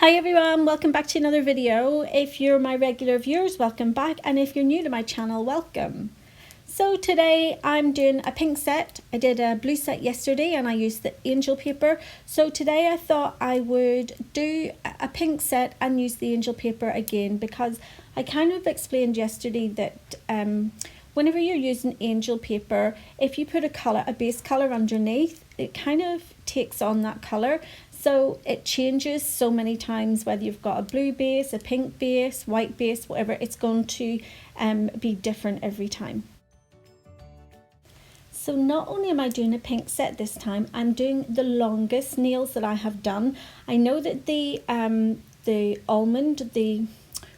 Hi everyone, welcome back to another video. If you're my regular viewers, welcome back, and if you're new to my channel, welcome. So today I'm doing a pink set. I did a blue set yesterday and I used the angel paper. So today I thought I would do a pink set and use the angel paper again, because I kind of explained yesterday that whenever you're using angel paper, if you put a base colour underneath, it kind of takes on that colour. So it changes so many times, whether you've got a blue base, a pink base, white base, whatever, it's going to be different every time. So not only am I doing a pink set this time, I'm doing the longest nails that I have done. I know that the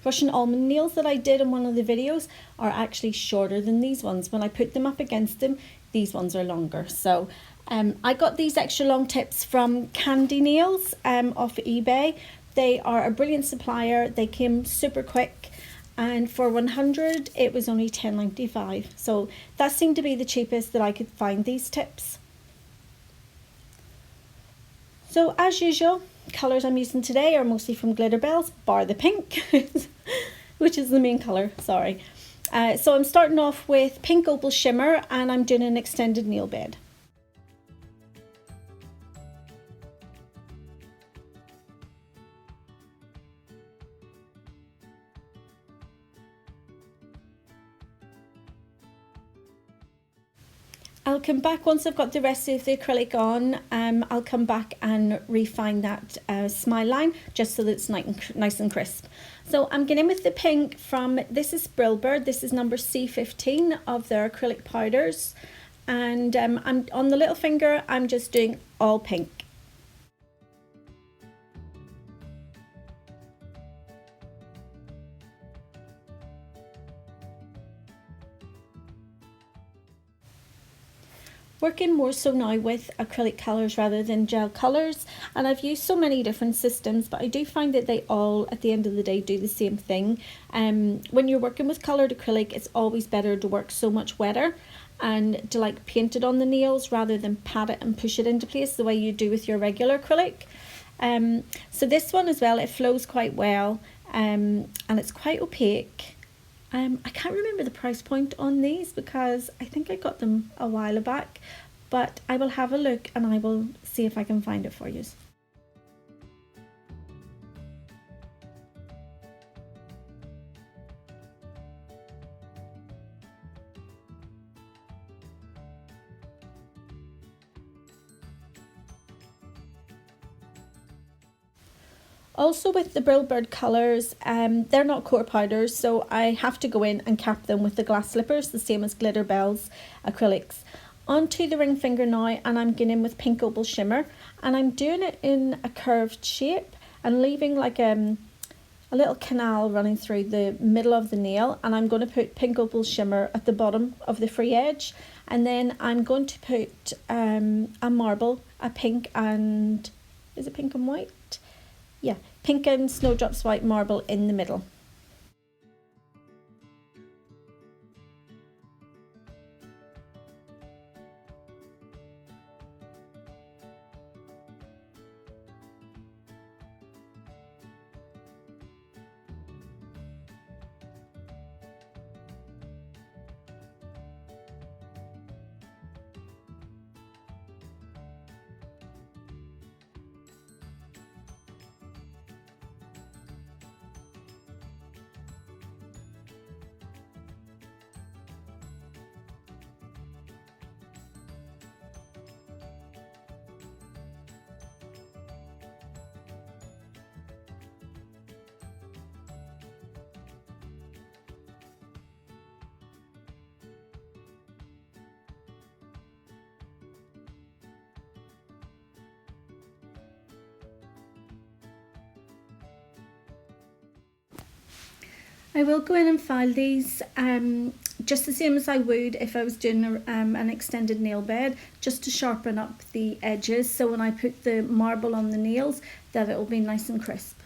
Russian almond nails that I did in one of the videos are actually shorter than these ones. When I put them up against them, these ones are longer. So I got these extra long tips from Candy Nails off eBay. They are a brilliant supplier. They came super quick, and for 100 it was only $10.95. So that seemed to be the cheapest that I could find these tips. So as usual, colours I'm using today are mostly from Glitterbels, bar the pink, which is the main colour, sorry. So I'm starting off with pink Opal Shimmer, and I'm doing an extended nail bed. I'll come back once I've got the rest of the acrylic on. I'll come back and refine that smile line just so that it's nice and crisp. So I'm getting in with the pink from, this is Brillbird, this is number C15 of their acrylic powders. And I'm on the little finger, I'm just doing all pink. Working more so now with acrylic colours rather than gel colours, and I've used so many different systems, but I do find that they all at the end of the day do the same thing. When you're working with coloured acrylic, it's always better to work so much wetter and to like paint it on the nails rather than pat it and push it into place the way you do with your regular acrylic. So this one as well, it flows quite well, and it's quite opaque. I can't remember the price point on these because I think I got them a while back, but I will have a look and I will see if I can find it for you. Also with the Brillbird colours, they're not core powders, so I have to go in and cap them with the glass slippers, the same as Glitterbels acrylics. Onto the ring finger now, and I'm getting in with pink Opal Shimmer, and I'm doing it in a curved shape and leaving like a little canal running through the middle of the nail, and I'm going to put pink Opal Shimmer at the bottom of the free edge, and then I'm going to put a marble, a pink and, is it pink and white? Yeah, pink and Snowdrops White marble in the middle. I will go in and file these just the same as I would if I was doing an extended nail bed, just to sharpen up the edges, so when I put the marble on the nails that it will be nice and crisp.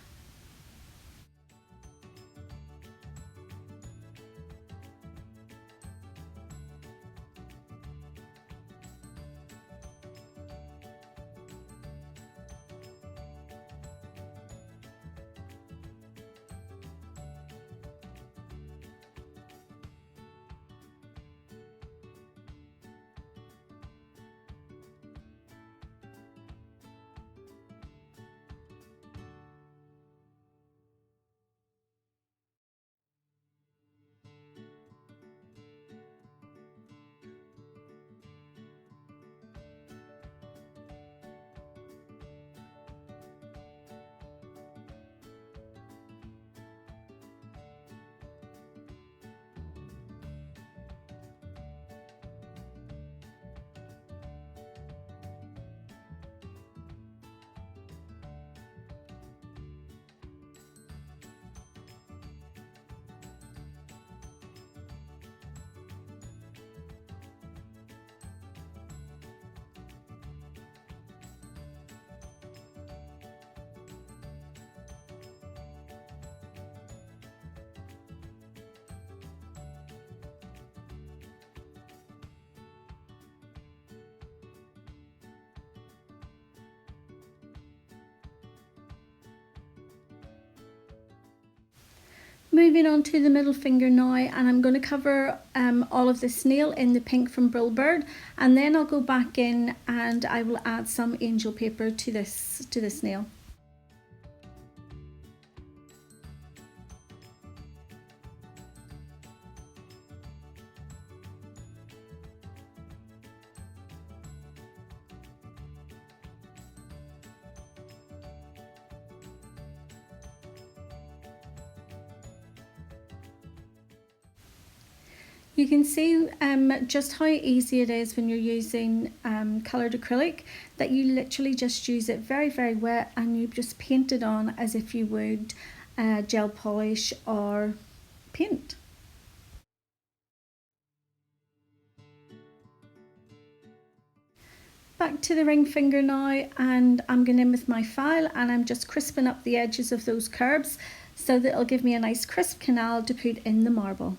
Moving on to the middle finger now, and I'm going to cover all of this nail in the pink from Brillbird, and then I'll go back in and I will add some angel paper to this nail. You can see just how easy it is when you're using coloured acrylic, that you literally just use it very, very wet and you just paint it on as if you would gel polish or paint. Back to the ring finger now, and I'm going in with my file and I'm just crisping up the edges of those curves so that it'll give me a nice crisp canal to put in the marble.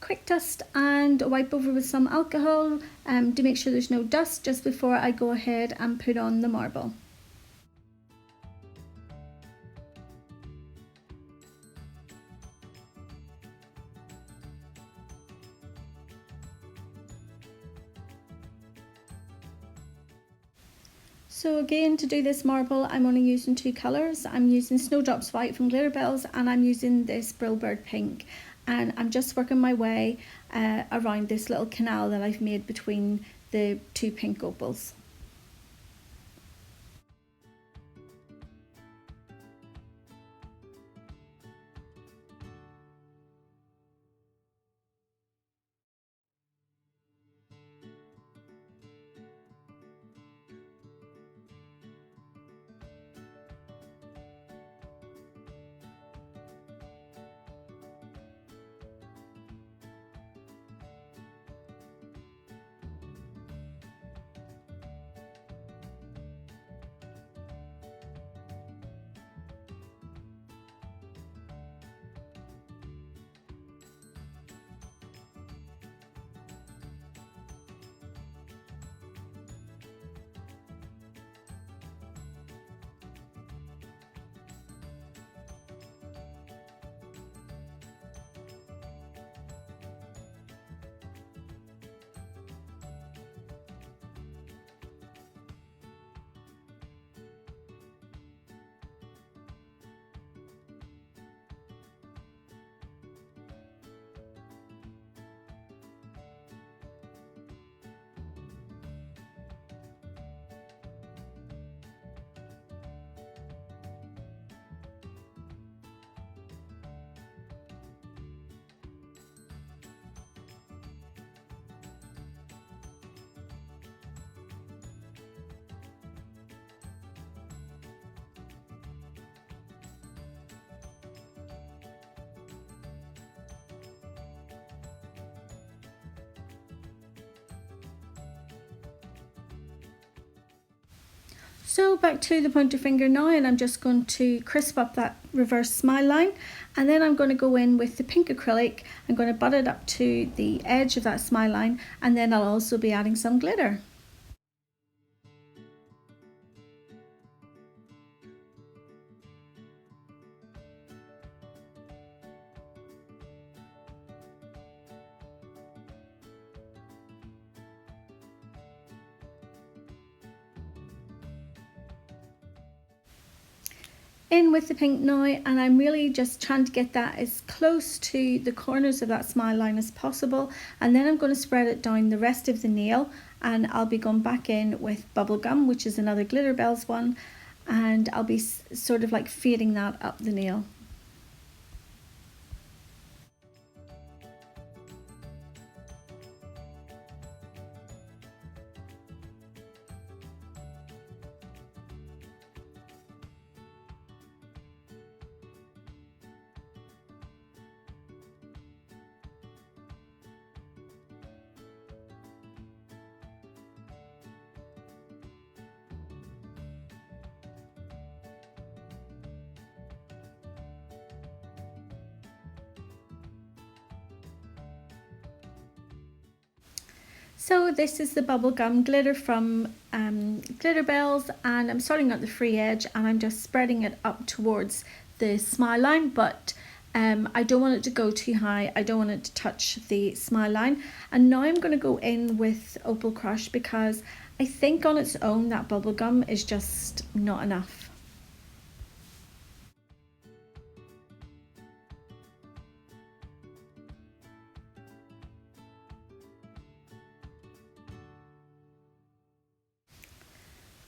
Quick dust and wipe over with some alcohol to make sure there's no dust just before I go ahead and put on the marble. So again, to do this marble, I'm only using two colours. I'm using Snowdrops White from Glitterbels, and I'm using this Brillbird pink. And I'm just working my way around this little canal that I've made between the two pink opals. So back to the pointer finger now, and I'm just going to crisp up that reverse smile line, and then I'm going to go in with the pink acrylic. I'm going to butt it up to the edge of that smile line, and then I'll also be adding some glitter. In with the pink now, and I'm really just trying to get that as close to the corners of that smile line as possible, and then I'm going to spread it down the rest of the nail, and I'll be going back in with Bubblegum, which is another Glitterbels one, and I'll be sort of like fading that up the nail. So this is the bubblegum glitter from Glitterbels, and I'm starting at the free edge and I'm just spreading it up towards the smile line, but I don't want it to go too high. I don't want it to touch the smile line. And now I'm going to go in with Opal Crush because I think on its own that bubblegum is just not enough.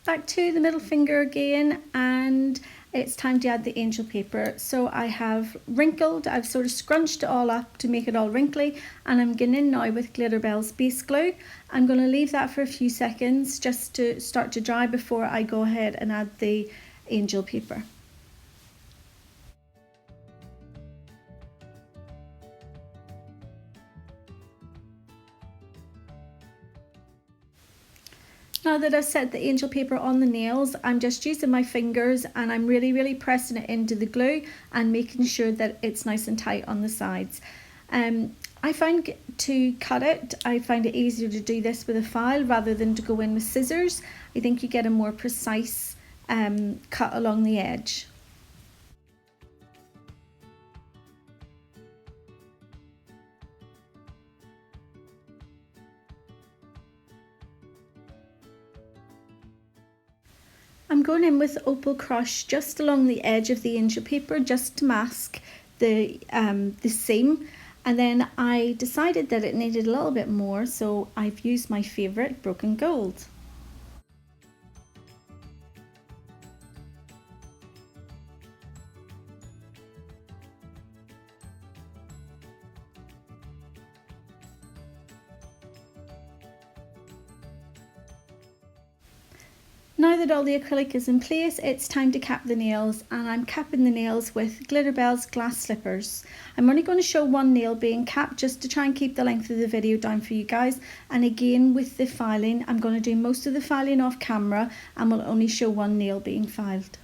Back to the middle finger again, and it's time to add the angel paper. So I have wrinkled, I've sort of scrunched it all up to make it all wrinkly, and I'm going in now with Glitterbels base glue. I'm going to leave that for a few seconds just to start to dry before I go ahead and add the angel paper. Now that I've set the angel paper on the nails, I'm just using my fingers and I'm really pressing it into the glue and making sure that it's nice and tight on the sides. I find to cut it, I find it easier to do this with a file rather than to go in with scissors. I think you get a more precise cut along the edge. I'm going in with Opal Crush just along the edge of the angel paper just to mask the seam, and then I decided that it needed a little bit more, so I've used my favourite broken gold. Now that all the acrylic is in place, it's time to cap the nails, and I'm capping the nails with Glitterbels glass slippers. I'm only going to show one nail being capped just to try and keep the length of the video down for you guys, and again with the filing, I'm going to do most of the filing off camera and will only show one nail being filed.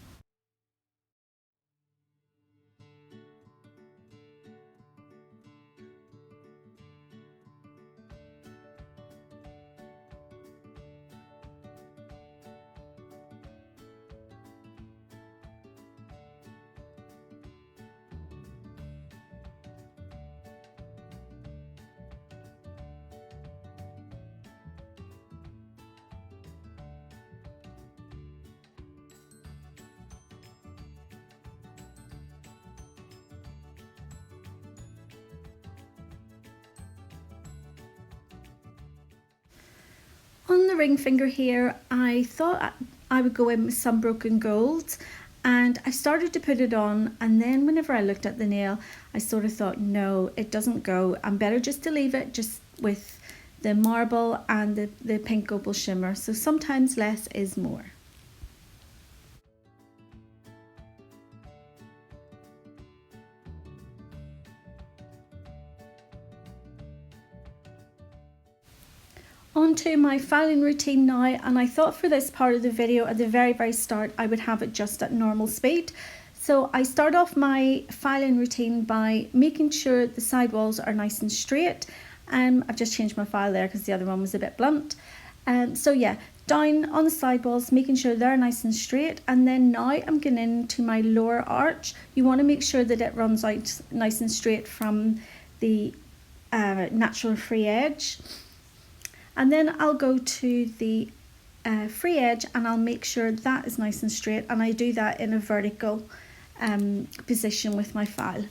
On the ring finger here, I thought I would go in with some broken gold, and I started to put it on, and then whenever I looked at the nail, I sort of thought, no, it doesn't go. I'm better just to leave it just with the marble and the pink opal shimmer. So sometimes less is more. On to my filing routine now, and I thought for this part of the video at the very start I would have it just at normal speed. So I start off my filing routine by making sure the side walls are nice and straight. I've just changed my file there because the other one was a bit blunt. So yeah, down on the side walls, making sure they're nice and straight, and then now I'm going into my lower arch. You want to make sure that it runs out nice and straight from the natural free edge. And then I'll go to the free edge and I'll make sure that is nice and straight, and I do that in a vertical position with my file.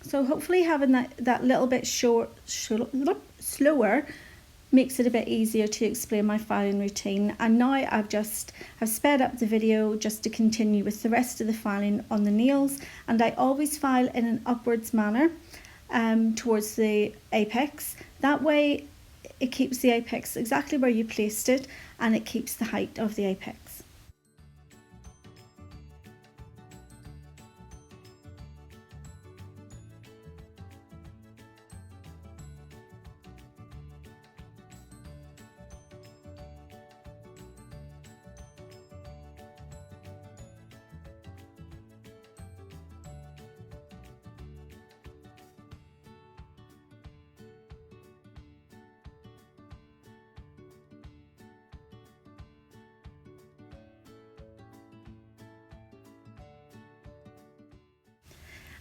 So hopefully having that little bit slower makes it a bit easier to explain my filing routine. And now I've sped up the video just to continue with the rest of the filing on the nails, and I always file in an upwards manner towards the apex. That way it keeps the apex exactly where you placed it, and it keeps the height of the apex.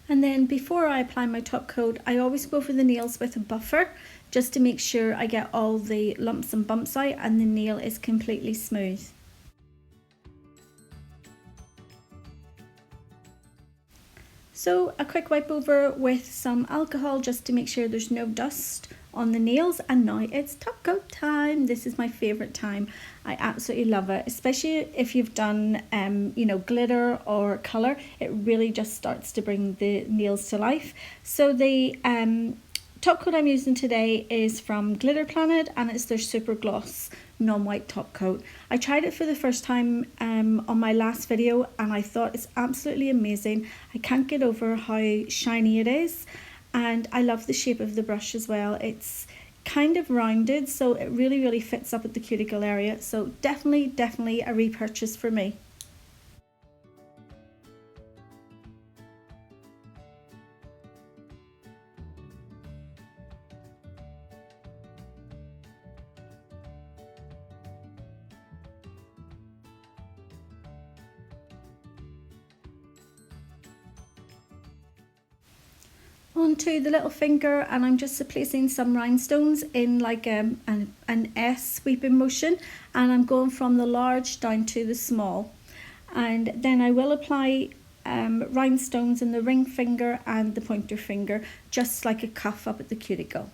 And then before I apply my top coat, I always go for the nails with a buffer, just to make sure I get all the lumps and bumps out and the nail is completely smooth. So a quick wipe over with some alcohol just to make sure there's no dust on the nails, and now it's top coat time. This is my favourite time. I absolutely love it, especially if you've done glitter or colour. It really just starts to bring the nails to life. So the top coat I'm using today is from Glitter Planet, and it's their Super Gloss non-white top coat. I tried it for the first time on my last video, and I thought it's absolutely amazing. I can't get over how shiny it is, and I love the shape of the brush as well. It's kind of rounded, so it really fits up at the cuticle area. So definitely a repurchase for me. Onto the little finger, and I'm just placing some rhinestones in like an S sweeping motion, and I'm going from the large down to the small. And then I will apply rhinestones in the ring finger and the pointer finger, just like a cuff up at the cuticle.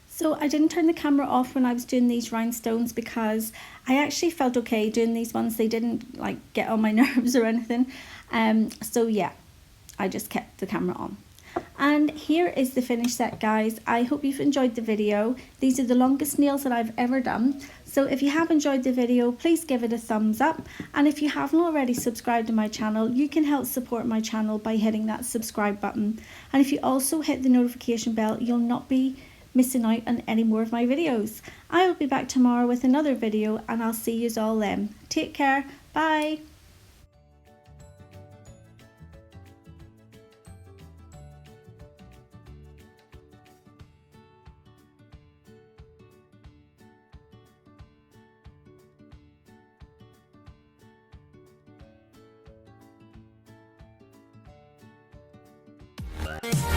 So I didn't turn the camera off when I was doing these rhinestones because I actually felt okay doing these ones. They didn't like get on my nerves or anything. So yeah, I just kept the camera on. And here is the finished set, guys. I hope you've enjoyed the video. These are the longest nails that I've ever done. So if you have enjoyed the video, please give it a thumbs up. And if you haven't already subscribed to my channel, you can help support my channel by hitting that subscribe button. And if you also hit the notification bell, you'll not be missing out on any more of my videos. I will be back tomorrow with another video, and I'll see you all then. Take care. Bye. Bye.